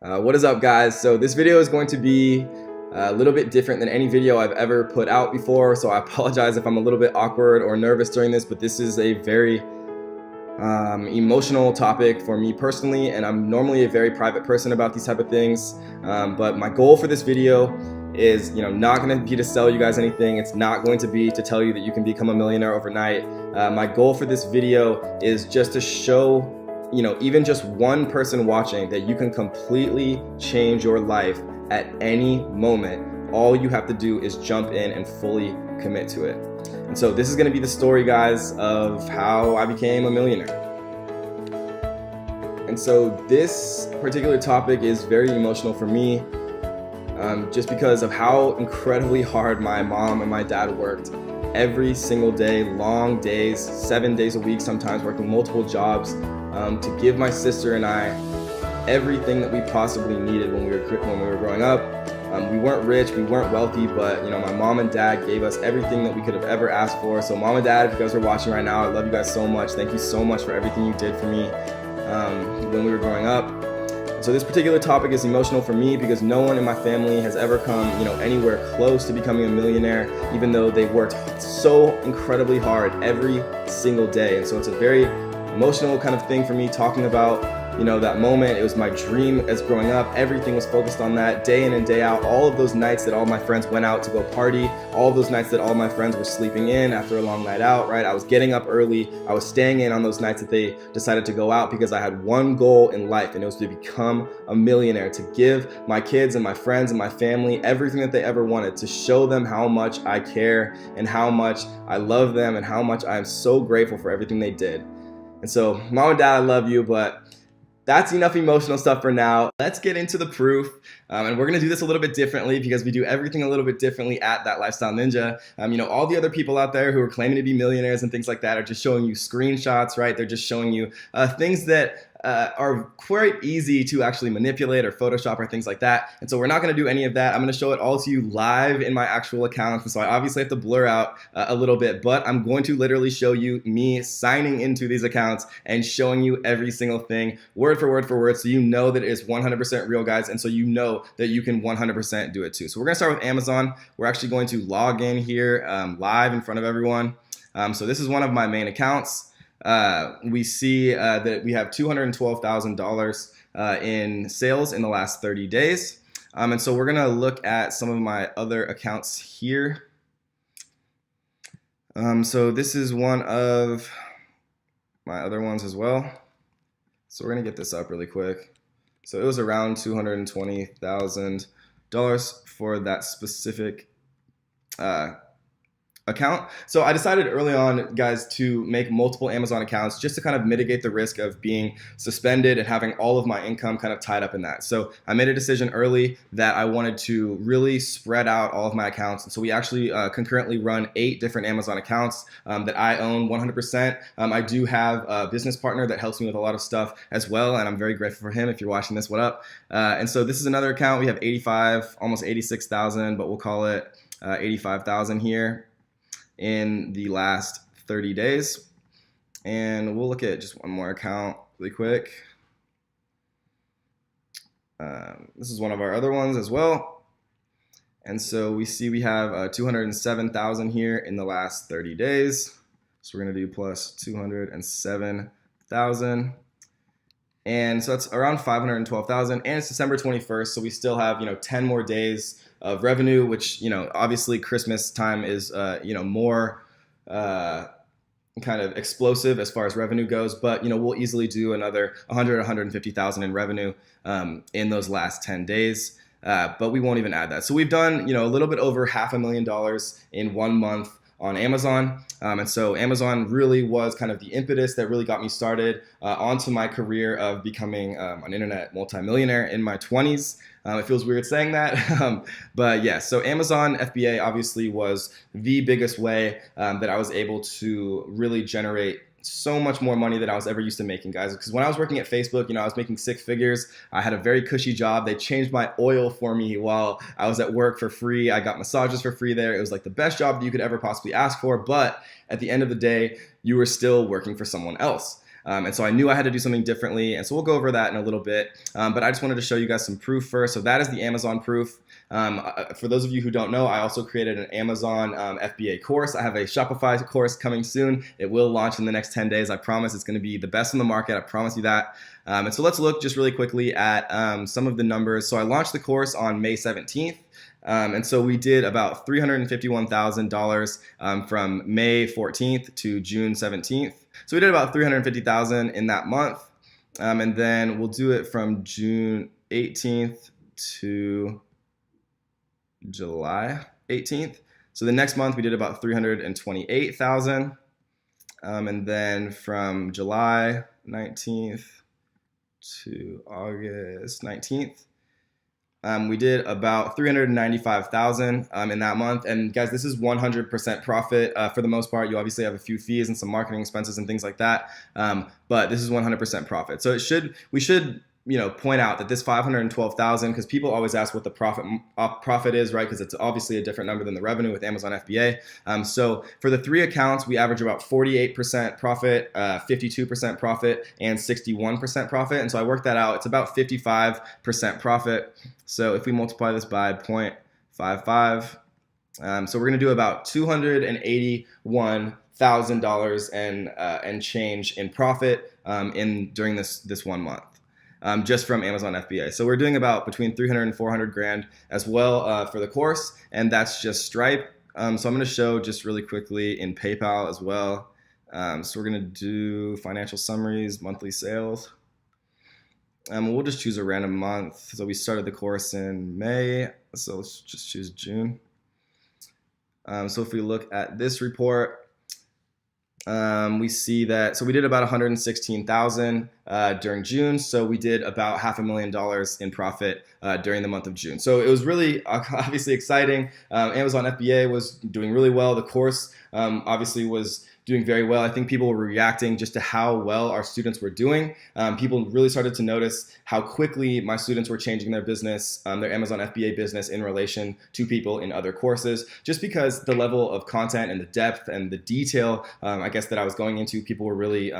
What is up, guys? So this video is going to be a little bit different than any video I've ever put out before, so I apologize if I'm a little bit awkward or nervous during this, but this is a very emotional topic for me personally, and I'm normally a very private person about these type of things, but my goal for this video is not going to be to sell you guys anything. It's not going to be to tell you that you can become a millionaire overnight. My goal for this video is just to show even just one person watching that you can completely change your life at any moment. All you have to do is jump in and fully commit to it. And so this is going to be the story, guys, of how I became a millionaire. And so this particular topic is very emotional for me, just because of how incredibly hard my mom and my dad worked every single day, long days, 7 days a week, sometimes working multiple jobs, to give my sister and I everything that we possibly needed when we were growing up. We weren't rich, we weren't wealthy, but my mom and dad gave us everything that we could have ever asked for. So mom and dad, if you guys are watching right now, I love you guys so much. Thank you so much for everything you did for me when we were growing up. So this particular topic is emotional for me because no one in my family has ever come anywhere close to becoming a millionaire, even though they worked so incredibly hard every single day. And so it's a very emotional kind of thing for me talking about that moment. It was my dream as growing up. Everything was focused on that day in and day out. All of those nights that all my friends went out to go party, all of those nights that all my friends were sleeping in after a long night out, right? I was getting up early. I was staying in on those nights that they decided to go out because I had one goal in life, and it was to become a millionaire, to give my kids and my friends and my family everything that they ever wanted, to show them how much I care and how much I love them and how much I am so grateful for everything they did. And so, mom and dad, I love you, but that's enough emotional stuff for now. Let's get into the proof. And we're gonna do this a little bit differently because we do everything a little bit differently at That Lifestyle Ninja. All the other people out there who are claiming to be millionaires and things like that are just showing you screenshots, right? They're just showing you things that are quite easy to actually manipulate or Photoshop or things like that. And so we're not gonna do any of that. I'm gonna show it all to you live in my actual account. And so I obviously have to blur out a little bit, but I'm going to literally show you me signing into these accounts and showing you every single thing word for word, so you know that it is 100% real, guys. And so you know that you can 100% do it too. So we're gonna start with Amazon. We're actually going to log in here live in front of everyone. So this is one of my main accounts. We see that we have $212,000 in sales in the last 30 days. And so we're gonna look at some of my other accounts here. So this is one of my other ones as well. So we're gonna get this up really quick. So it was around $220,000 for that specific account. So I decided early on, guys, to make multiple Amazon accounts just to kind of mitigate the risk of being suspended and having all of my income kind of tied up in that. So I made a decision early that I wanted to really spread out all of my accounts. And so we actually concurrently run 8 different Amazon accounts that I own 100%. I do have a business partner that helps me with a lot of stuff as well, and I'm very grateful for him. If you're watching this, what up? And so this is another account. We have 85, almost 86,000, but we'll call it 85,000 here in the last 30 days. And we'll look at just one more account really quick. This is one of our other ones as well. And so we see we have 207,000 here in the last 30 days. So we're gonna do plus 207,000. And so that's around 512,000, and it's December 21st, so we still have 10 more days of revenue, which obviously Christmas time is more kind of explosive as far as revenue goes, but we'll easily do another 100, 150,000 in revenue in those last 10 days. But we won't even add that. So we've done a little bit over $500,000 in 1 month on Amazon. And so Amazon really was kind of the impetus that really got me started onto my career of becoming an internet multimillionaire in my 20s. It feels weird saying that, but yeah, so Amazon FBA obviously was the biggest way that I was able to really generate so much more money than I was ever used to making, guys. Because when I was working at Facebook, I was making 6 figures. I had a very cushy job. They changed my oil for me while I was at work for free. I got massages for free there. It was like the best job that you could ever possibly ask for. But at the end of the day, you were still working for someone else. And so I knew I had to do something differently. And so we'll go over that in a little bit. But I just wanted to show you guys some proof first. So that is the Amazon proof. For those of you who don't know, I also created an Amazon FBA course. I have a Shopify course coming soon. It will launch in the next 10 days. I promise it's going to be the best in the market. I promise you that. And so let's look just really quickly at some of the numbers. So I launched the course on May 17th. And so we did about $351,000 from May 14th to June 17th. So we did about $350,000 in that month. And then we'll do it from June 18th to July 18th. So the next month we did about $328,000. And then from July 19th to August 19th, we did about $395,000 in that month. And guys, this is 100% profit for the most part. You obviously have a few fees and some marketing expenses and things like that, but this is 100% profit. So we should point out that this 512,000, because people always ask what the profit is, right? Because it's obviously a different number than the revenue with Amazon FBA. So for the 3 accounts, we average about 48% profit, 52% profit, and 61% profit. And so I worked that out. It's about 55% profit. So if we multiply this by 0.55, so we're going to do about $281,000 and change in profit during this 1 month. Just from Amazon FBA. So we're doing about between 300 and 400 grand as well for the course, and that's just Stripe. So I'm going to show just really quickly in PayPal as well. So we're going to do financial summaries, monthly sales. We'll just choose a random month. So we started the course in May, so let's just choose June. So if we look at this report, we see that, so we did about 116,000 during June. So we did about $500,000 in profit during the month of June. So it was really obviously exciting. Amazon FBA was doing really well. The course obviously was doing very well. I think people were reacting just to how well our students were doing. People really started to notice how quickly my students were changing their business, their Amazon FBA business in relation to people in other courses, just because the level of content and the depth and the detail, I guess, that I was going into, people were really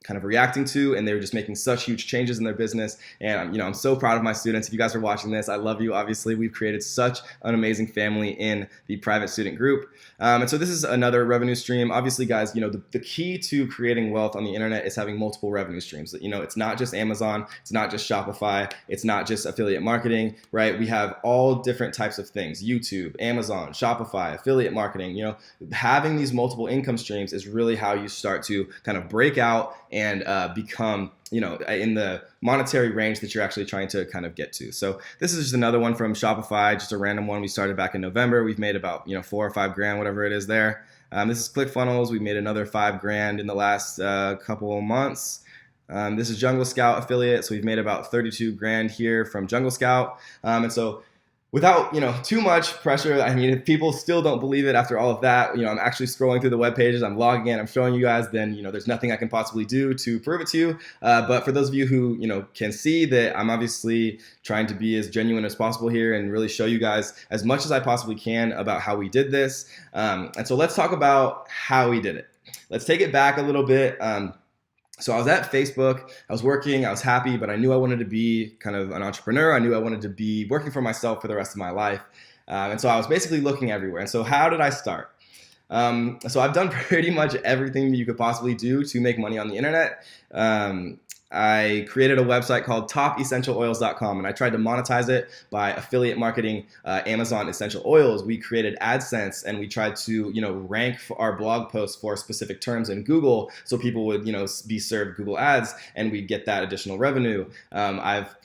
kind of reacting to, and they were just making such huge changes in their business. And I'm so proud of my students. If you guys are watching this, I love you. Obviously, we've created such an amazing family in the private student group. And so this is another revenue stream. Obviously, guys, the key to creating wealth on the internet is having multiple revenue streams. It's not just Amazon, it's not just Shopify, it's not just affiliate marketing, right? We have all different types of things: YouTube, Amazon, Shopify, affiliate marketing. Having these multiple income streams is really how you start to kind of break out and become, in the monetary range that you're actually trying to kind of get to. So this is just another one from Shopify, just a random one. We started back in November. We've made about, 4 or 5 grand, whatever it is there. This is ClickFunnels. We made another 5 grand in the last couple of months. This is Jungle Scout affiliate. So we've made about 32 grand here from Jungle Scout. And so without too much pressure, I mean, if people still don't believe it after all of that, I'm actually scrolling through the web pages, I'm logging in, I'm showing you guys, then there's nothing I can possibly do to prove it to you. But for those of you who can see that I'm obviously trying to be as genuine as possible here and really show you guys as much as I possibly can about how we did this. And so let's talk about how we did it. Let's take it back a little bit. So I was at Facebook, I was working, I was happy, but I knew I wanted to be kind of an entrepreneur. I knew I wanted to be working for myself for the rest of my life. And so I was basically looking everywhere. And so how did I start? So I've done pretty much everything that you could possibly do to make money on the internet. I created a website called topessentialoils.com, and I tried to monetize it by affiliate marketing Amazon essential oils. We created AdSense, and we tried to rank for our blog posts for specific terms in Google, so people would be served Google ads, and we'd get that additional revenue. I've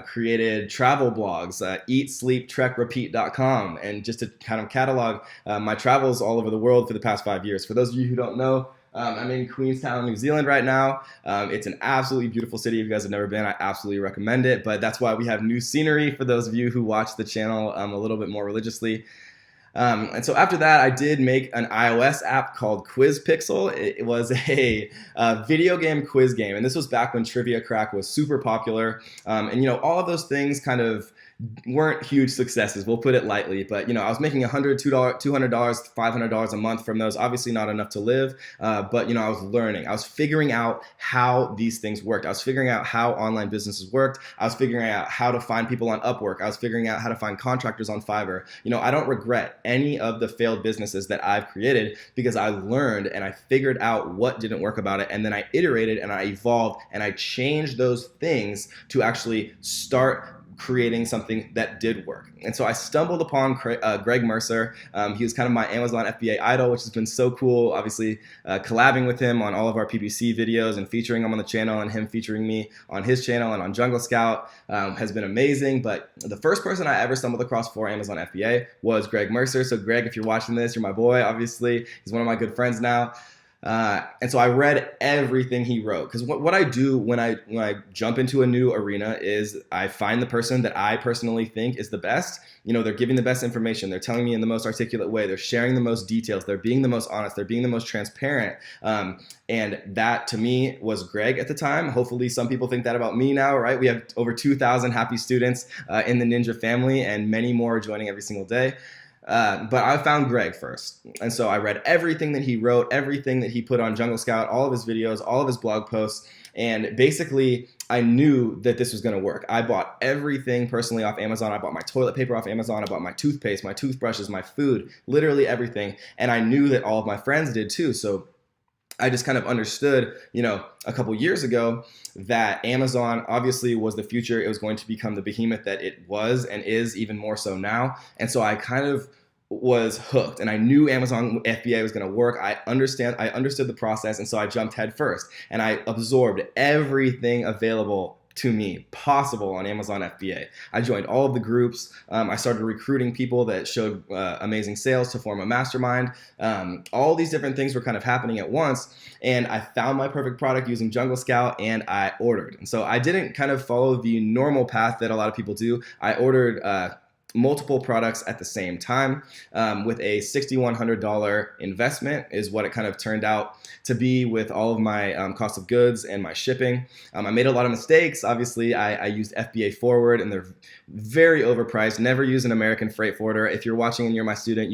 created travel blogs, eatsleeptrekrepeat.com, and just to kind of catalog my travels all over the world for the past 5 years. For those of you who don't know, I'm in Queenstown, New Zealand right now. It's an absolutely beautiful city. If you guys have never been, I absolutely recommend it. But that's why we have new scenery for those of you who watch the channel a little bit more religiously. And so after that, I did make an iOS app called Quiz Pixel. It was a video game quiz game. And this was back when Trivia Crack was super popular. And all of those things kind of weren't huge successes. We'll put it lightly, but I was making $100, $200, $500 a month from those. Obviously, not enough to live, but I was learning. I was figuring out how these things worked. I was figuring out how online businesses worked. I was figuring out how to find people on Upwork. I was figuring out how to find contractors on Fiverr. I don't regret any of the failed businesses that I've created because I learned and I figured out what didn't work about it, and then I iterated and I evolved and I changed those things to actually start creating something that did work. And so I stumbled upon Greg Mercer. He was kind of my Amazon FBA idol, which has been so cool. Obviously, collabing with him on all of our PPC videos and featuring him on the channel, and him featuring me on his channel and on Jungle Scout has been amazing. But the first person I ever stumbled across for Amazon FBA was Greg Mercer. So Greg, if you're watching this, you're my boy, obviously. He's one of my good friends now. And so I read everything he wrote, because what I do when I jump into a new arena is I find the person that I personally think is the best. They're giving the best information. They're telling me in the most articulate way. They're sharing the most details. They're being the most honest. They're being the most transparent. And that to me was Greg at the time. Hopefully some people think that about me now, right? We have over 2,000 happy students in the Ninja family, and many more joining every single day. But I found Greg first. And so I read everything that he wrote, everything that he put on Jungle Scout, all of his videos, all of his blog posts. And basically, I knew that this was going to work. I bought everything personally off Amazon. I bought my toilet paper off Amazon. I bought my toothpaste, my toothbrushes, my food, literally everything. And I knew that all of my friends did too. So I just kind of understood, a couple years ago that Amazon obviously was the future. It was going to become the behemoth that it was and is even more so now. And so I kind of was hooked, and I knew Amazon FBA was going to work. I understood the process, and so I jumped head first, and I absorbed everything available to me possible on Amazon FBA. I joined all of the groups. I started recruiting people that showed amazing sales to form a mastermind. All these different things were kind of happening at once, and I found my perfect product using Jungle Scout, and I ordered. And so I didn't kind of follow the normal path that a lot of people do. I ordered multiple products at the same time with a $6,100 investment is what it kind of turned out to be, with all of my cost of goods and my shipping. I made a lot of mistakes. Obviously, I used FBA Forward, and they're very overpriced. Never use an American freight forwarder. If you're watching and you're my student,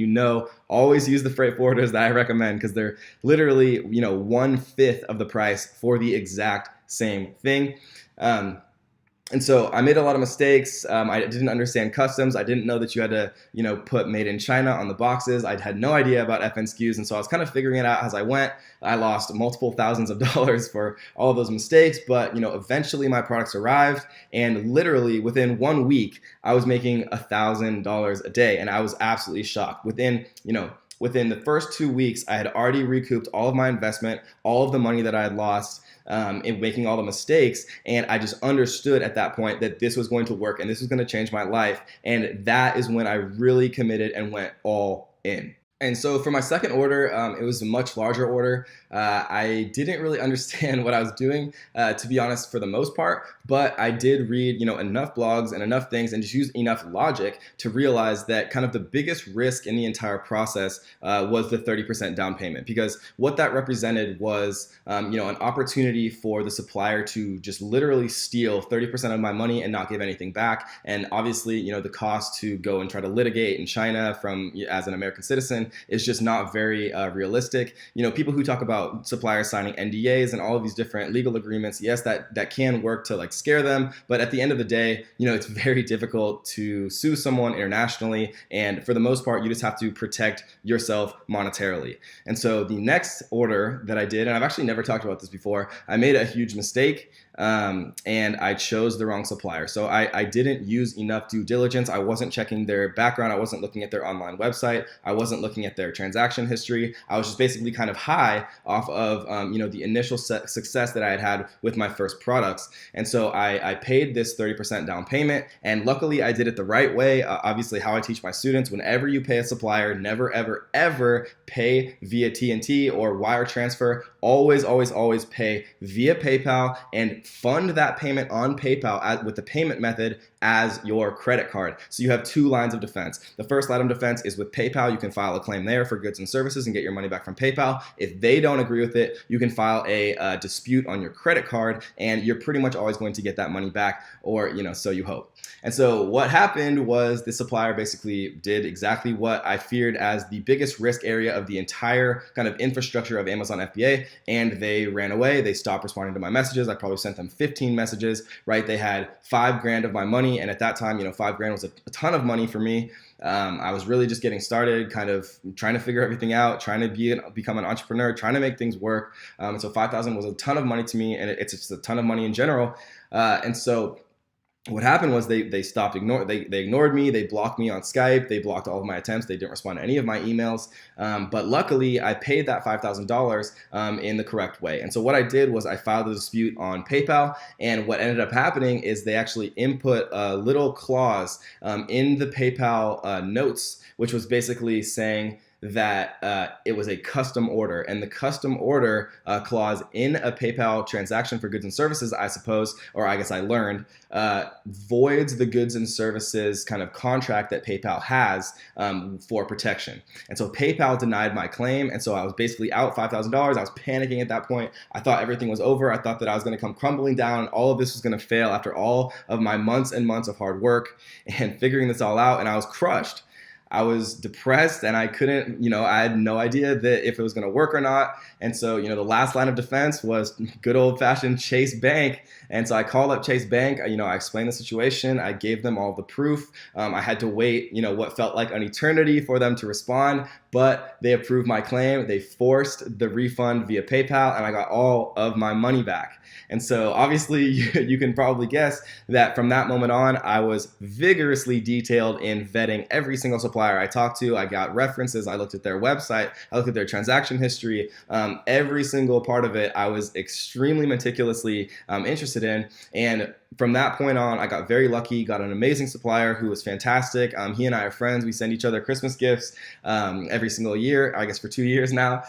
always use the freight forwarders that I recommend, because they're literally 1/5 of the price for the exact same thing. And so I made a lot of mistakes. I didn't understand customs. I didn't know that you had to, put made in China on the boxes. I had no idea about FN SKUs. And so I was kind of figuring it out as I went. I lost multiple thousands of dollars for all of those mistakes. But, eventually my products arrived. And literally within 1 week, I was making $1,000 a day. And I was absolutely shocked. Within the first 2 weeks, I had already recouped all of my investment, all of the money that I had lost, in making all the mistakes. And I just understood at that point that this was going to work and this was going to change my life. And that is when I really committed and went all in. And so for my second order, it was a much larger order. I didn't really understand what I was doing, to be honest, for the most part, but I did read, enough blogs and enough things, and just use enough logic to realize that kind of the biggest risk in the entire process was the 30% down payment, because what that represented was, an opportunity for the supplier to just literally steal 30% of my money and not give anything back. And obviously, the cost to go and try to litigate in China as an American citizen is just not very realistic. People who talk about suppliers signing NDAs and all of these different legal agreements, yes, that can work to scare them, but at the end of the day, it's very difficult to sue someone internationally, and for the most part, you just have to protect yourself monetarily. And so the next order that I did, and I've actually never talked about this before, I made a huge mistake. And I chose the wrong supplier. So I didn't use enough due diligence. I wasn't checking their background. I wasn't looking at their online website. I wasn't looking at their transaction history. I was just basically kind of high off of the initial success that I had with my first products. And so I paid this 30% down payment, and luckily I did it the right way. Obviously, how I teach my students: whenever you pay a supplier, never ever ever pay via TNT or wire transfer. Always, always, always pay via PayPal, and and fund that payment on PayPal with the payment method as your credit card. So you have two lines of defense. The first line of defense is with PayPal. You can file a claim there for goods and services and get your money back from PayPal. If they don't agree with it, you can file a dispute on your credit card, and you're pretty much always going to get that money back, or so you hope. And so what happened was the supplier basically did exactly what I feared as the biggest risk area of the entire kind of infrastructure of Amazon FBA, and they ran away. They stopped responding to my messages. I probably sent them 15 messages, right? They had $5,000 of my money, and at that time, $5,000 was a ton of money for me. I was really just getting started, kind of trying to figure everything out, trying to become an entrepreneur, trying to make things work. And so $5,000 was a ton of money to me, and it's just a ton of money in general. And so what happened was they ignored me. They blocked me on Skype. They blocked all of my attempts. They didn't respond to any of my emails. But luckily, I paid that $5,000 in the correct way. And so what I did was I filed a dispute on PayPal. And what ended up happening is they actually input a little clause in the PayPal notes, which was basically saying that it was a custom order, and the custom order clause in a PayPal transaction for goods and services, I suppose, or I guess I learned, voids the goods and services kind of contract that PayPal has for protection. And so PayPal denied my claim, and so I was basically out $5,000. I was panicking at that point. I thought everything was over. I thought that I was going to come crumbling down. All of this was going to fail after all of my months and months of hard work and figuring this all out, and I was crushed. I was depressed, and I couldn't, I had no idea that if it was going to work or not. And so, the last line of defense was good old fashioned Chase Bank. And so I called up Chase Bank. I explained the situation. I gave them all the proof. I had to wait, what felt like an eternity for them to respond, but they approved my claim. They forced the refund via PayPal, and I got all of my money back. And so obviously you can probably guess that from that moment on, I was vigorously detailed in vetting every single supplier I talked to. I got references. I looked at their website. I looked at their transaction history. Every single part of it, I was extremely meticulously interested in. And from that point on, I got very lucky, got an amazing supplier who was fantastic. He and I are friends. We send each other Christmas gifts every single year, I guess for 2 years now.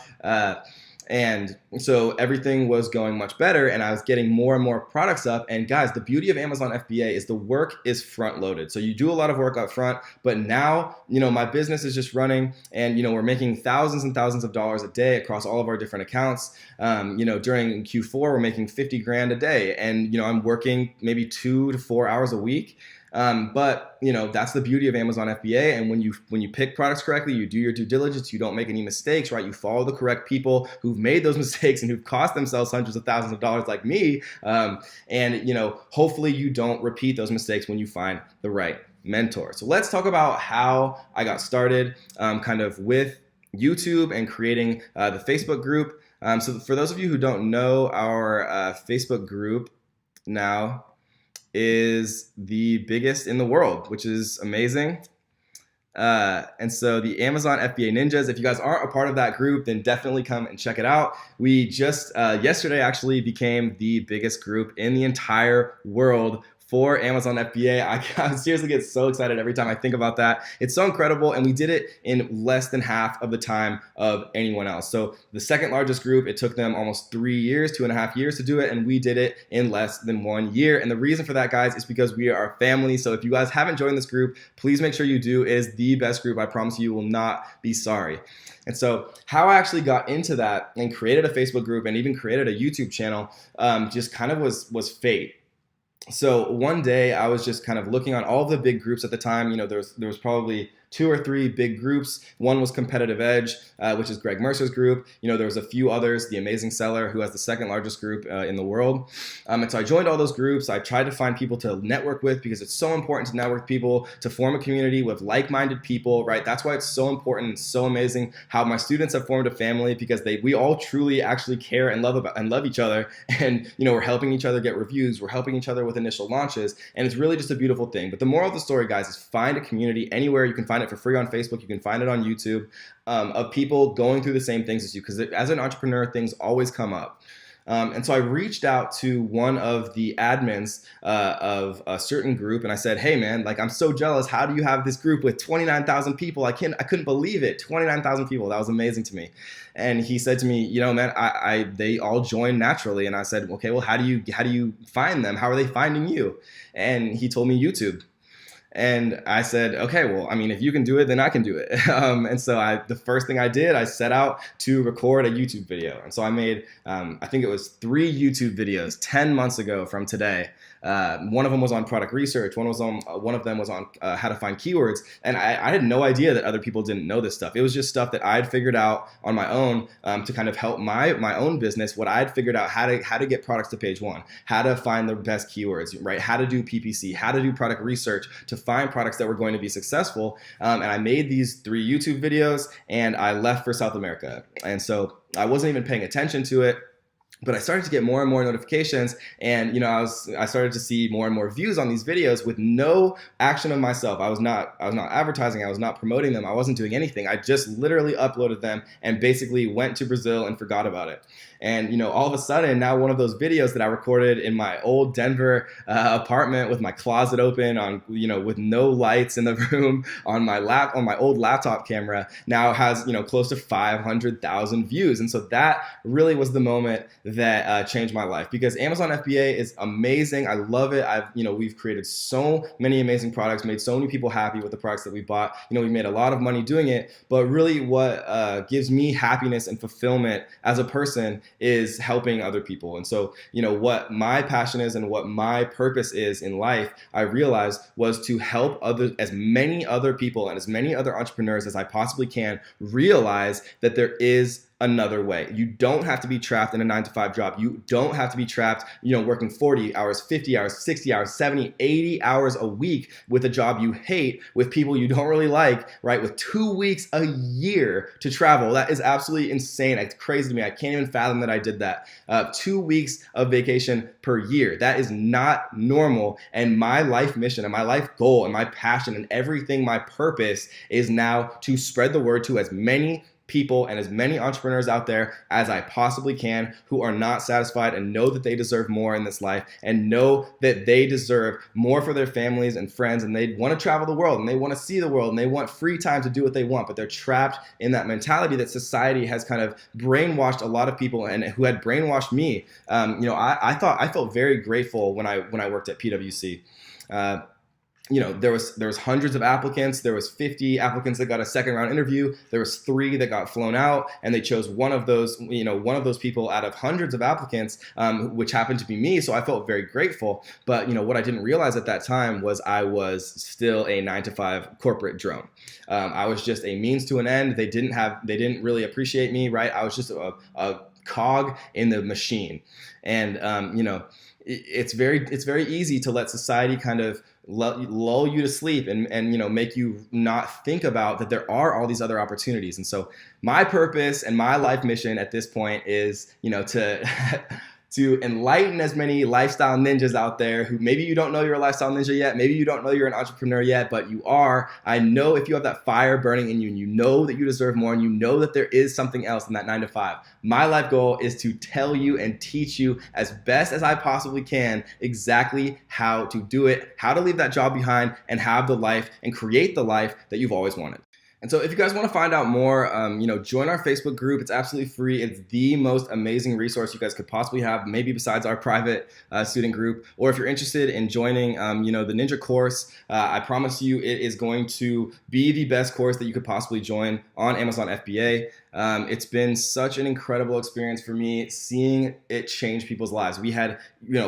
And so everything was going much better, and I was getting more and more products up. And guys, the beauty of Amazon FBA is the work is front loaded. So you do a lot of work up front, but now, my business is just running, and, we're making thousands and thousands of dollars a day across all of our different accounts. During Q4, we're making 50 grand a day, and, I'm working maybe 2 to 4 hours a week. But that's the beauty of Amazon FBA. And when you pick products correctly, you do your due diligence, you don't make any mistakes, right? You follow the correct people who've made those mistakes and who've cost themselves hundreds of thousands of dollars like me. And hopefully you don't repeat those mistakes when you find the right mentor. So let's talk about how I got started kind of with YouTube and creating the Facebook group. So for those of you who don't know, our Facebook group now is the biggest in the world, which is amazing. And so the Amazon FBA Ninjas, if you guys aren't a part of that group, then definitely come and check it out. We just yesterday actually became the biggest group in the entire world for Amazon FBA. I seriously get so excited every time I think about that. It's so incredible, and we did it in less than half of the time of anyone else. So the second largest group, it took them almost 3 years, 2.5 years to do it, and we did it in less than 1 year. And the reason for that, guys, is because we are a family. So if you guys haven't joined this group, please make sure you do. It is the best group. I promise you will not be sorry. And so how I actually got into that and created a Facebook group and even created a YouTube channel just kind of was fate. So one day I was just kind of looking on all of the big groups at the time. There was probably 2 or 3 big groups. One was Competitive Edge, which is Greg Mercer's group. There was a few others, The Amazing Seller, who has the second largest group in the world. And so I joined all those groups. I tried to find people to network with because it's so important to network with people, to form a community with like-minded people, right? That's why it's so important and so amazing how my students have formed a family, because we all truly actually care and love each other. And, we're helping each other get reviews. We're helping each other with initial launches. And it's really just a beautiful thing. But the moral of the story, guys, is find a community anywhere. You can find it for free on Facebook. You can find it on YouTube, of people going through the same things as you, because as an entrepreneur, things always come up. And so I reached out to one of the admins of a certain group, and I said, "Hey, man, like I'm so jealous. How do you have this group with 29,000 people? I couldn't believe it. 29,000 people. That was amazing to me." And he said to me, "You know, man, they all joined naturally." And I said, "Okay, well, how do you find them? How are they finding you?" And he told me YouTube. And I said, okay, well, I mean, if you can do it, then I can do it. And so the first thing I did, I set out to record a YouTube video. And so I made, I think it was 3 YouTube videos 10 months ago from today. One of them was on product research. One of them was on how to find keywords. And I had no idea that other people didn't know this stuff. It was just stuff that I'd figured out on my own to kind of help my own business. What I'd figured out how to get products to page 1, how to find the best keywords, right? How to do PPC, how to do product research to find products that were going to be successful. And I made these 3 YouTube videos and I left for South America. And so I wasn't even paying attention to it. But I started to get more and more notifications, and I started to see more and more views on these videos with no action of myself. I was not advertising, I was not promoting them, I wasn't doing anything. I just literally uploaded them and basically went to Brazil and forgot about it. And all of a sudden, now one of those videos that I recorded in my old Denver apartment with my closet open, on with no lights in the room, on my old laptop camera, now has close to 500,000 views. And so that really was the moment that changed my life, because Amazon FBA is amazing. I love it. We've created so many amazing products, made so many people happy with the products that we bought. We made a lot of money doing it, but really what gives me happiness and fulfillment as a person is helping other people. And so, what my passion is and what my purpose is in life, I realized, was to help as many other people and as many other entrepreneurs as I possibly can realize that there is another way. You don't have to be trapped in a 9-to-5 job. You don't have to be trapped, working 40 hours, 50 hours, 60 hours, 70, 80 hours a week with a job you hate, with people you don't really like, right? With 2 weeks a year to travel. That is absolutely insane. It's crazy to me. I can't even fathom that I did that. 2 weeks of vacation per year. That is not normal. And my life mission and my life goal and my passion and everything, my purpose, is now to spread the word to as many people and as many entrepreneurs out there as I possibly can, who are not satisfied and know that they deserve more in this life, and know that they deserve more for their families and friends, and they want to travel the world and they want to see the world and they want free time to do what they want, but they're trapped in that mentality that society has kind of brainwashed a lot of people, and who had brainwashed me. I felt very grateful when I worked at PwC. There was hundreds of applicants. There was 50 applicants that got a second round interview. There was 3 that got flown out, and they chose one of those people out of hundreds of applicants, which happened to be me. So I felt very grateful. But what I didn't realize at that time was I was still a 9-to-5 corporate drone. I was just a means to an end. They didn't really appreciate me, right? I was just a cog in the machine, and it's very easy to let society kind of lull you to sleep and make you not think about that there are all these other opportunities. And so my purpose and my life mission at this point is to enlighten as many lifestyle ninjas out there who maybe you don't know you're a lifestyle ninja yet, maybe you don't know you're an entrepreneur yet, but you are. I know if you have that fire burning in you and you know that you deserve more and you know that there is something else than that 9-to-5, my life goal is to tell you and teach you as best as I possibly can exactly how to do it, how to leave that job behind and have the life and create the life that you've always wanted. And so if you guys want to find out more, join our Facebook group. It's absolutely free. It's the most amazing resource you guys could possibly have, maybe besides our private student group. Or if you're interested in joining, the Ninja course, I promise you it is going to be the best course that you could possibly join on Amazon FBA. It's been such an incredible experience for me seeing it change people's lives. We had,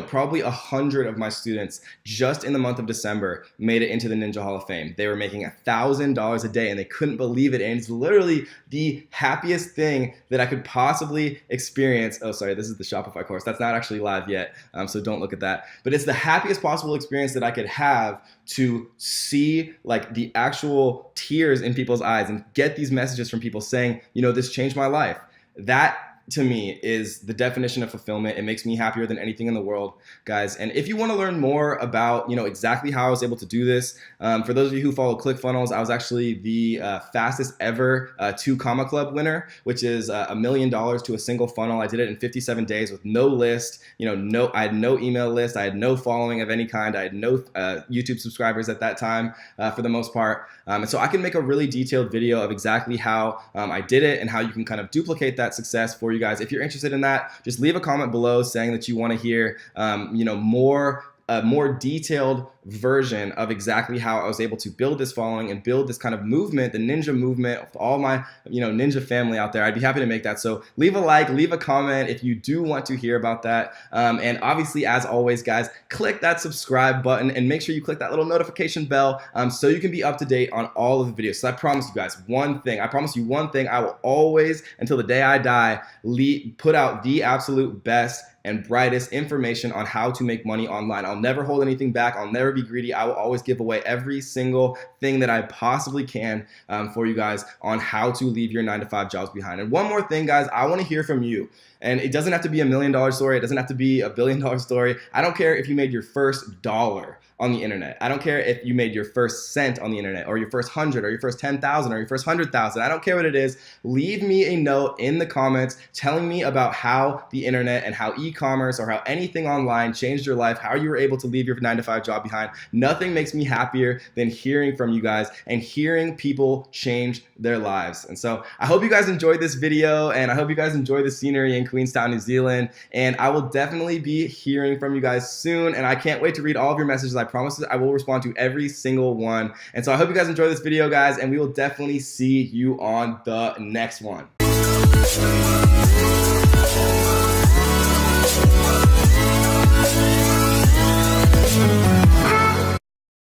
probably 100 of my students just in the month of December made it into the Ninja Hall of Fame. They were making $1,000 a day and they couldn't believe it. And it's literally the happiest thing that I could possibly experience. Oh, sorry, this is the Shopify course. That's not actually live yet, so don't look at that. But it's the happiest possible experience that I could have to see like the actual tears in people's eyes and get these messages from people saying, this changed my life. That to me is the definition of fulfillment. It makes me happier than anything in the world, guys. And if you want to learn more about, exactly how I was able to do this, for those of you who follow ClickFunnels, I was actually the fastest ever 2 Comma Club winner, which is $1 million to a single funnel. I did it in 57 days with no list. I had no email list. I had no following of any kind. I had no YouTube subscribers at that time, for the most part. And so I can make a really detailed video of exactly how I did it and how you can kind of duplicate that success for you guys. If you're interested in that, just leave a comment below saying that you want to hear, a more detailed version of exactly how I was able to build this following and build this kind of movement, the ninja movement, of all my ninja family out there. I'd be happy to make that. So leave a like, leave a comment if you do want to hear about that. And obviously, as always, guys, click that subscribe button and make sure you click that little notification bell so you can be up to date on all of the videos. So I promise you guys one thing. I promise you one thing. I will always, until the day I die, put out the absolute best and brightest information on how to make money online. I'll never hold anything back. I'll never be greedy. I will always give away every single thing that I possibly can for you guys on how to leave your 9-to-5 jobs behind. And one more thing, guys, I want to hear from you. And it doesn't have to be $1 million story. It doesn't have to be $1 billion story. I don't care if you made your first dollar on the internet. I don't care if you made your first cent on the internet, or your first 100, or your first 10,000, or your first 100,000. I don't care what it is. Leave me a note in the comments telling me about how the internet and how e-commerce or how anything online changed your life, how you were able to leave your 9-to-5 job behind. Nothing makes me happier than hearing from you guys and hearing people change their lives. And so I hope you guys enjoyed this video, and I hope you guys enjoy the scenery in Queenstown, New Zealand. And I will definitely be hearing from you guys soon, and I can't wait to read all of your messages. I promise I will respond to every single one. And so I hope you guys enjoy this video, guys, and we will definitely see you on the next one.